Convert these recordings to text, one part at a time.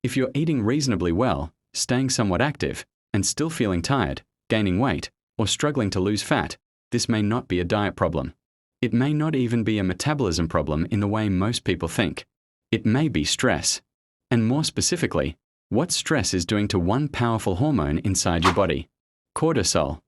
If you're eating reasonably well, staying somewhat active, and still feeling tired, gaining weight, or struggling to lose fat, this may not be a diet problem. It may not even be a metabolism problem in the way most people think. It may be stress. And more specifically, what stress is doing to one powerful hormone inside your body: cortisol.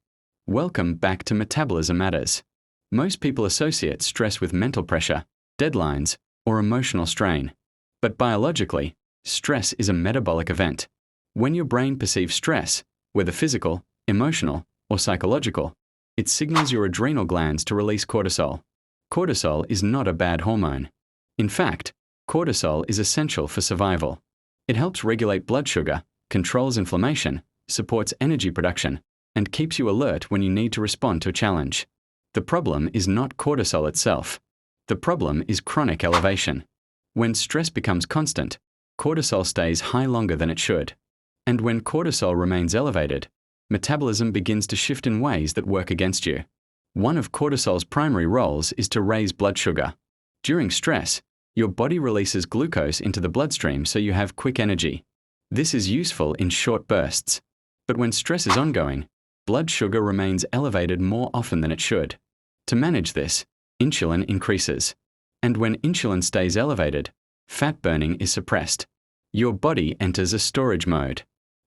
Welcome back to Metabolism Matters. Most people associate stress with mental pressure, deadlines, or emotional strain. But biologically, stress is a metabolic event. When your brain perceives stress, whether physical, emotional, or psychological, it signals your adrenal glands to release cortisol. Cortisol is not a bad hormone. In fact, cortisol is essential for survival. It helps regulate blood sugar, controls inflammation, supports energy production, and keeps you alert when you need to respond to a challenge. The problem is not cortisol itself. The problem is chronic elevation. When stress becomes constant, cortisol stays high longer than it should. And when cortisol remains elevated, metabolism begins to shift in ways that work against you. One of cortisol's primary roles is to raise blood sugar. During stress, your body releases glucose into the bloodstream so you have quick energy. This is useful in short bursts. But when stress is ongoing, blood sugar remains elevated more often than it should. To manage this, insulin increases. And when insulin stays elevated, fat burning is suppressed. Your body enters a storage mode.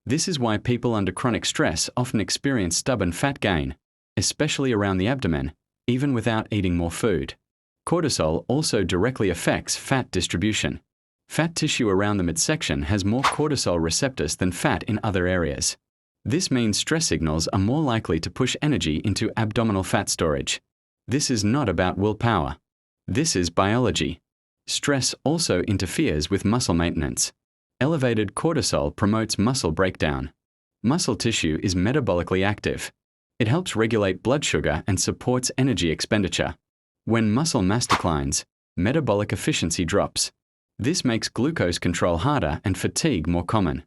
This is why people under chronic stress often experience stubborn fat gain, especially around the abdomen, even without eating more food. Cortisol also directly affects fat distribution. Fat tissue around the midsection has more cortisol receptors than fat in other areas. This means stress signals are more likely to push energy into abdominal fat storage. This is not about willpower. This is biology. Stress also interferes with muscle maintenance. Elevated cortisol promotes muscle breakdown. Muscle tissue is metabolically active. It helps regulate blood sugar and supports energy expenditure. When muscle mass declines, metabolic efficiency drops. This makes glucose control harder and fatigue more common.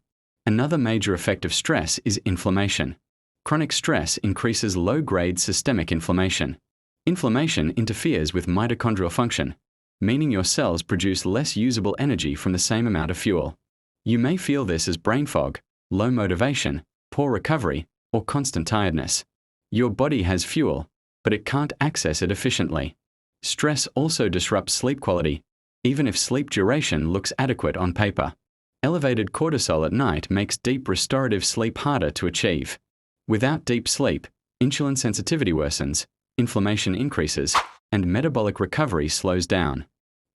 Another major effect of stress is inflammation. Chronic stress increases low-grade systemic inflammation. Inflammation interferes with mitochondrial function, meaning your cells produce less usable energy from the same amount of fuel. You may feel this as brain fog, low motivation, poor recovery, or constant tiredness. Your body has fuel, but it can't access it efficiently. Stress also disrupts sleep quality, even if sleep duration looks adequate on paper. Elevated cortisol at night makes deep restorative sleep harder to achieve. Without deep sleep, insulin sensitivity worsens, inflammation increases, and metabolic recovery slows down.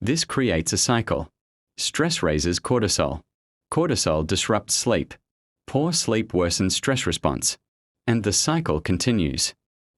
This creates a cycle. Stress raises cortisol. Cortisol disrupts sleep. Poor sleep worsens stress response. And the cycle continues.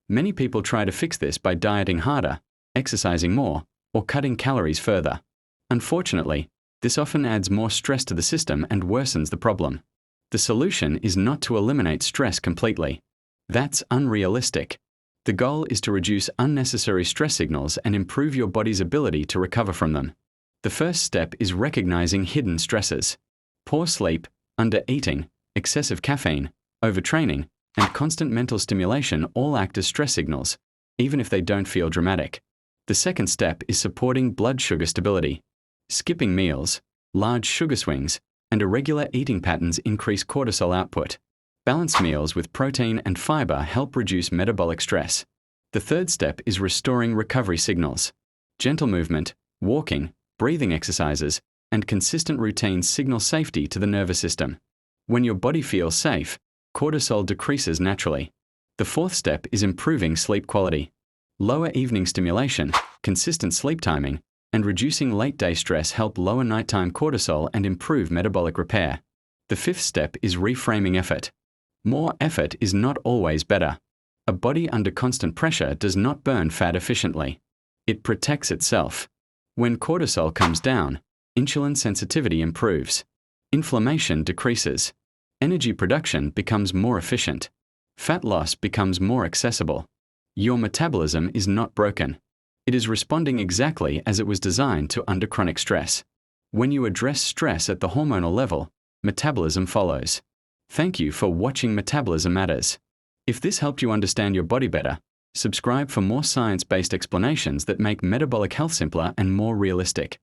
Many people try to fix this by dieting harder, exercising more, or cutting calories further. Unfortunately, this often adds more stress to the system and worsens the problem. The solution is not to eliminate stress completely. That's unrealistic. The goal is to reduce unnecessary stress signals and improve your body's ability to recover from them. The first step is recognizing hidden stresses. Poor sleep, under-eating, excessive caffeine, overtraining, and constant mental stimulation all act as stress signals, even if they don't feel dramatic. The second step is supporting blood sugar stability. Skipping meals, large sugar swings, and irregular eating patterns increase cortisol output. Balanced meals with protein and fiber help reduce metabolic stress. The third step is restoring recovery signals. Gentle movement, walking, breathing exercises, and consistent routines signal safety to the nervous system. When your body feels safe, cortisol decreases naturally. The fourth step is improving sleep quality. Lower evening stimulation, consistent sleep timing, and reducing late-day stress help lower nighttime cortisol and improve metabolic repair. The fifth step is reframing effort. More effort is not always better. A body under constant pressure does not burn fat efficiently. It protects itself. When cortisol comes down, insulin sensitivity improves. Inflammation decreases. Energy production becomes more efficient. Fat loss becomes more accessible. Your metabolism is not broken. It is responding exactly as it was designed to under chronic stress. When you address stress at the hormonal level, metabolism follows. Thank you for watching Metabolism Matters. If this helped you understand your body better, subscribe for more science-based explanations that make metabolic health simpler and more realistic.